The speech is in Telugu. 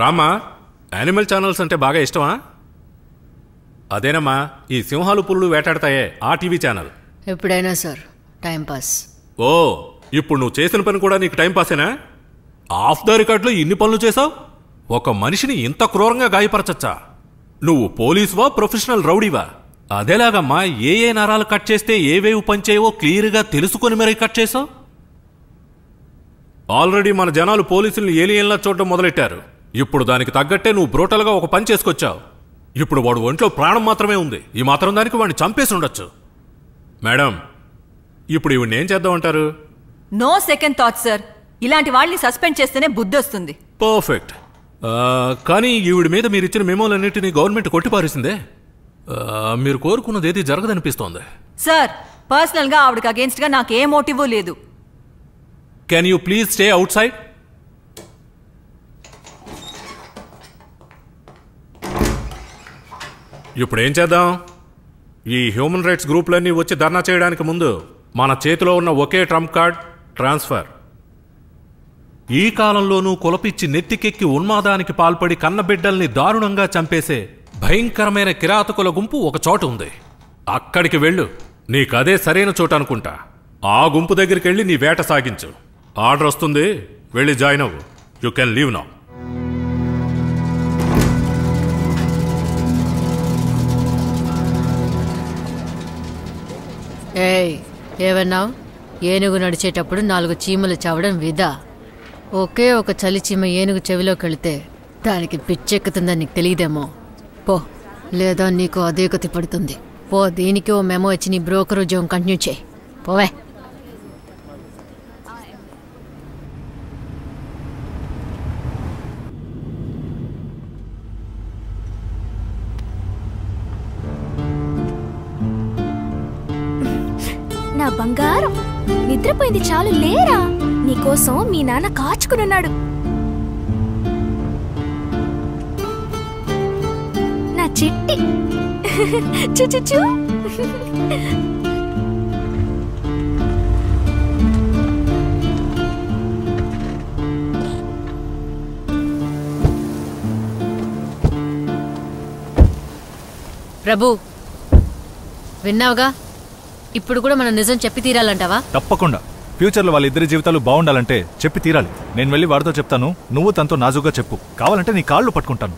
రామా, యానిమల్ ఛానల్స్ అంటే బాగా ఇష్టమా? అదేనమ్మా, ఈ సింహాలు పులులు వేటాడతాయే ఆ టీవీ ఛానల్. ఎప్పుడైనా సార్, టైంపాస్. ఓ, ఇప్పుడు నువ్వు చేసిన పని కూడా నీకు టైంపాసేనా? ఆఫ్ ద రికార్డులో ఇన్ని పనులు చేసావు. ఒక మనిషిని ఇంత క్రూరంగా గాయపరచచ్చా? నువ్వు పోలీసువా, ప్రొఫెషనల్ రౌడీవా? అదేలాగమ్మా, ఏ నరాలు కట్ చేస్తే ఏవేవి పనిచేయవో క్లియర్గా తెలుసుకొని మరీ కట్ చేసావు. ఆల్రెడీ మన జనాలు పోలీసుల్ని ఏలియన్లా చూడడం మొదలెట్టారు. ఇప్పుడు దానికి తగ్గట్టే నువ్వు బ్రూటల్గా ఒక పని చేసుకొచ్చావు. ఇప్పుడు వాడు ఒంట్లో ప్రాణం మాత్రమే ఉంది. ఈ మాత్రం దానికి వాడిని చంపేసి ఉండొచ్చు. మేడం, ఇప్పుడు ఇవి ఏం చేద్దామంటారు? No second thought sir. ఇలాంటి వాళ్ళని సస్పెండ్ చేస్తేనే బుద్ధి వస్తుంది. పర్ఫెక్ట్. కానీ ఈవిడ మీద మీరు ఇచ్చిన మెమోలన్నింటినీ గవర్నమెంట్ కొట్టిపారేసిందే. మీరు కోరుకున్నది ఏది జరగదనిపిస్తోంది. సార్, పర్సనల్ గా ఆవిడకి అగేన్స్ట్ గా నాకు ఏ మోటివ్ లేదు. Can you please stay out side? ఇప్పుడు ఏం చేద్దాం? ఈ హ్యూమన్ రైట్స్ గ్రూప్లన్నీ వచ్చి ధర్నా చేయడానికి ముందు మన చేతిలో ఉన్న ఒకే ట్రంప్ కార్డ్ ట్రాన్స్ఫర్. ఈ కాలంలోనూ కులపిచ్చి నెత్తికెక్కి ఉన్మాదానికి పాల్పడి కన్నబిడ్డల్ని దారుణంగా చంపేసే భయంకరమైన కిరాతకుల గుంపు ఒక చోటు ఉంది. అక్కడికి వెళ్ళు. నీకదే సరైన చోటు అనుకుంటా. ఆ గుంపు దగ్గరికి వెళ్ళి నీ వేట సాగించు. ఆర్డర్ వస్తుంది, వెళ్ళి జాయిన్ అవ్వు. You can leave now. ఏయ్, ఏమన్నావు? ఏనుగు నడిచేటప్పుడు 4 చీమలు చావడం విదా. ఒకే ఒక చలి చీమ ఏనుగు చెవిలోకి వెళితే దానికి పిచ్చెక్కుతుందని నీకు తెలియదేమో. పో, లేదా నీకు అదే గతి పడుతుంది. పో, దీనికి ఓ మెమో ఇచ్చి నీ బ్రోకర్ ఉద్యోగం కంటిన్యూ చేయి. పోవే. నా బంగారం, నిద్రపోయింది చాలు, లేరా? నీకోసం మీ నాన్న కాచుకున్నాడు. నా చిట్టి చూ. ప్రభు, విన్నావుగా? ఇప్పుడు కూడా మనం నిజం చెప్పి తీరాలంటావా? తప్పకుండా. ఫ్యూచర్లో వాళ్ళిద్దరి జీవితాలు బాగుండాలంటే చెప్పి తీరాలి. నేను వెళ్ళి వాడితో చెప్తాను, నువ్వు తనతో నాజుగా చెప్పు. కావాలంటే నీ కాళ్ళు పట్టుకుంటాను.